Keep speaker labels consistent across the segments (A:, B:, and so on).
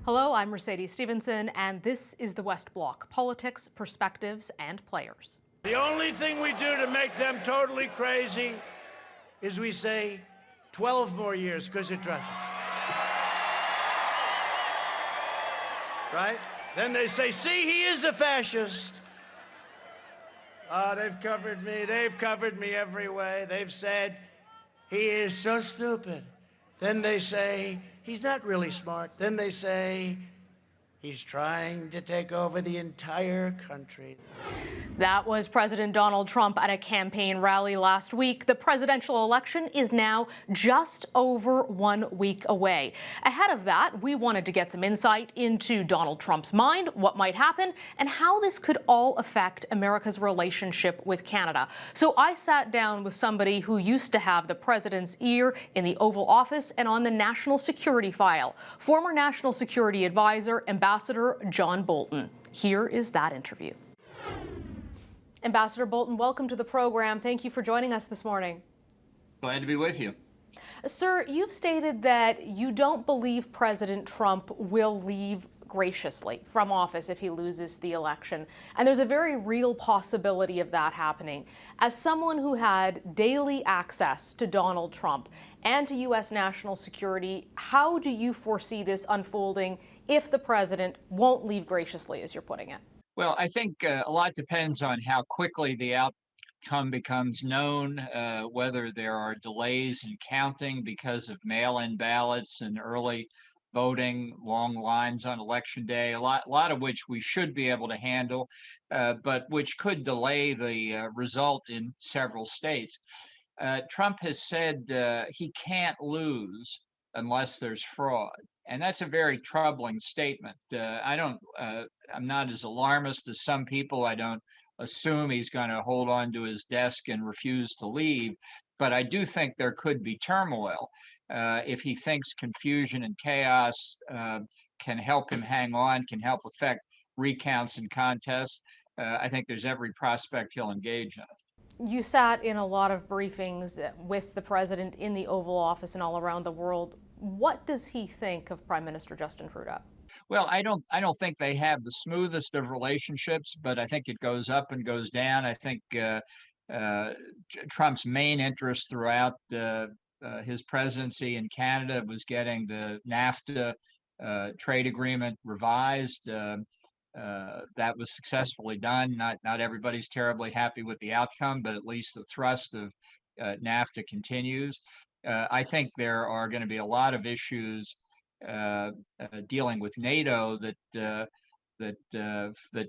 A: Hello, I'm Mercedes Stephenson, and this is the West Block: politics, perspectives, and players.
B: The only thing we do to make them totally crazy is we say 12 more years because you trust them. Right? Then they say, see, he is a fascist. Oh, they've covered me. They've covered me every way. They've said, he is so stupid. Then they say, he's not really smart. Then they say, he's trying to take over the entire country.
A: That was President Donald Trump at a campaign rally last week. The presidential election is now just over 1 week away. Ahead of that, we wanted to get some insight into Donald Trump's mind, what might happen, and how this could all affect America's relationship with Canada. So I sat down with somebody who used to have the president's ear in the Oval Office and on the national security file, former national security advisor, Ambassador John Bolton. Here is that interview. Ambassador Bolton, welcome to the program. Thank you for joining us this morning.
C: Glad to be with you.
A: Sir, you've stated that you don't believe President Trump will leave graciously from office if he loses the election. And there's a very real possibility of that happening. As someone who had daily access to Donald Trump and to U.S. national security, how do you foresee this unfolding if the president won't leave graciously, as you're putting it?
C: Well, I think a lot depends on how quickly the outcome becomes known, whether there are delays in counting because of mail-in ballots and early voting, long lines on election day, a lot of which we should be able to handle, but which could delay the result in several states. Trump has said he can't lose unless there's fraud. And that's a very troubling statement. I'm not as alarmist as some people. I don't assume he's going to hold on to his desk and refuse to leave. But I do think there could be turmoil if he thinks confusion and chaos can help him hang on, can help affect recounts and contests. I think there's every prospect he'll engage in it.
A: You sat in a lot of briefings with the president in the Oval Office and all around the world. What does he think of Prime Minister Justin Trudeau?
C: Well, I don't think they have the smoothest of relationships, but I think it goes up and goes down. I think Trump's main interest throughout his presidency in Canada was getting the NAFTA trade agreement revised. That was successfully done. Not everybody's terribly happy with the outcome, but at least the thrust of NAFTA continues. I think there are going to be a lot of issues dealing with NATO that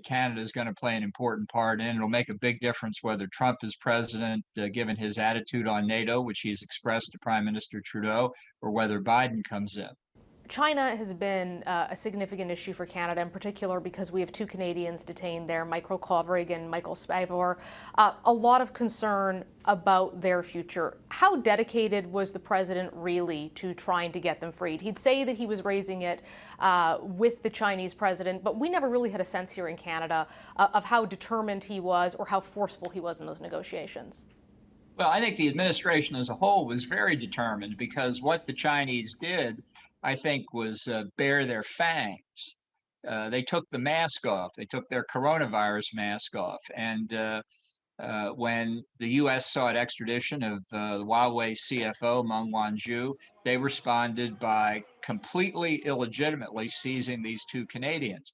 C: Canada is going to play an important part in. It'll make a big difference whether Trump is president, given his attitude on NATO, which he's expressed to Prime Minister Trudeau, or whether Biden comes in.
A: China has been a significant issue for Canada, in particular because we have two Canadians detained there, Michael Kovrig and Michael Spivor. A lot of concern about their future. How dedicated was the president really to trying to get them freed? He'd say that he was raising it with the Chinese president, but we never really had a sense here in Canada of how determined he was or how forceful he was in those negotiations.
C: Well, I think the administration as a whole was very determined, because what the Chinese did, I think, was bare their fangs. They took the mask off. They took their coronavirus mask off. And when the U.S. sought extradition of the Huawei CFO, Meng Wanzhou, they responded by completely illegitimately seizing these two Canadians.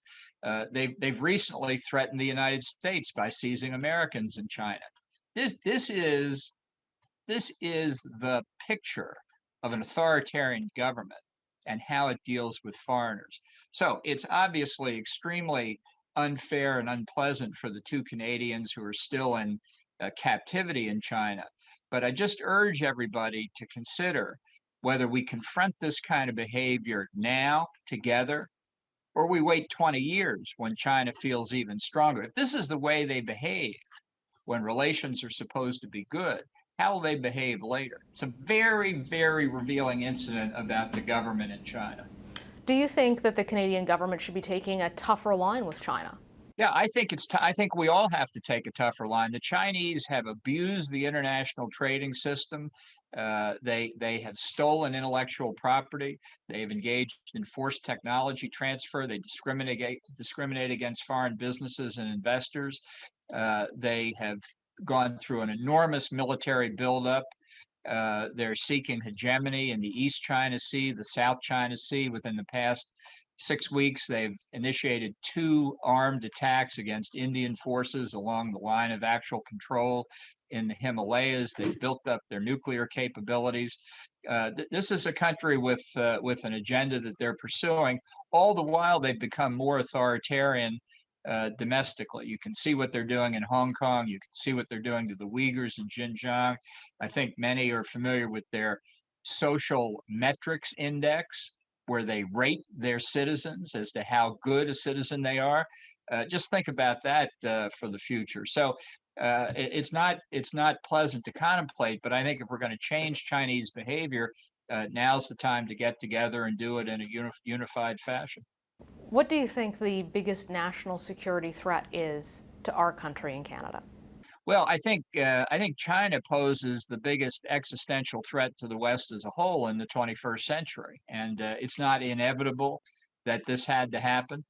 C: They've recently threatened the United States by seizing Americans in China. This is the picture of an authoritarian government and how it deals with foreigners. So it's obviously extremely unfair and unpleasant for the two Canadians who are still in captivity in China. But I just urge everybody to consider whether we confront this kind of behavior now together, or we wait 20 years when China feels even stronger. If this is the way they behave when relations are supposed to be good, how will they behave later? It's a very, very revealing incident about the government in China.
A: Do you think that the Canadian government should be taking a tougher line with China?
C: Yeah, I think I think we all have to take a tougher line. The Chinese have abused the international trading system. They have stolen intellectual property. They've engaged in forced technology transfer. They discriminate against foreign businesses and investors. They have gone through an enormous military buildup. They're seeking hegemony in the East China Sea, the South China Sea. Within the past 6 weeks, they've initiated 2 armed attacks against Indian forces along the line of actual control in the Himalayas. They've built up their nuclear capabilities. This is a country with an agenda that they're pursuing. All the while, they've become more authoritarian domestically. You can see what they're doing in Hong Kong. You can see what they're doing to the Uyghurs in Xinjiang. I think many are familiar with their social metrics index, where they rate their citizens as to how good a citizen they are. Just think about that for the future. So it's not pleasant to contemplate, but I think if we're going to change Chinese behavior, now's the time to get together and do it in a unified fashion.
A: What do you think the biggest national security threat is to our country in Canada?
C: Well, I think China poses the biggest existential threat to the West as a whole in the 21st century, and it's not inevitable that this had to happen.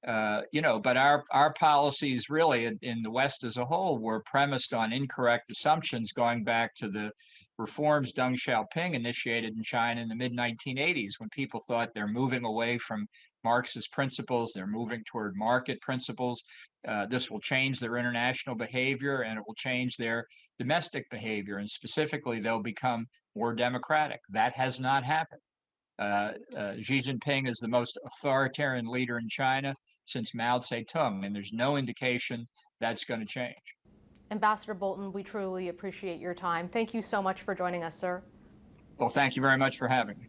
C: But our policies really in the West as a whole were premised on incorrect assumptions going back to the reforms Deng Xiaoping initiated in China in the mid 1980s, when people thought they're moving away from Marxist principles, they're moving toward market principles. This will change their international behavior and it will change their domestic behavior, and specifically, they'll become more democratic. That has not happened. Xi Jinping is the most authoritarian leader in China since Mao Zedong, and there's no indication that's going to change.
A: Ambassador Bolton, we truly appreciate your time. Thank you so much for joining us, sir.
C: Well, thank you very much for having me.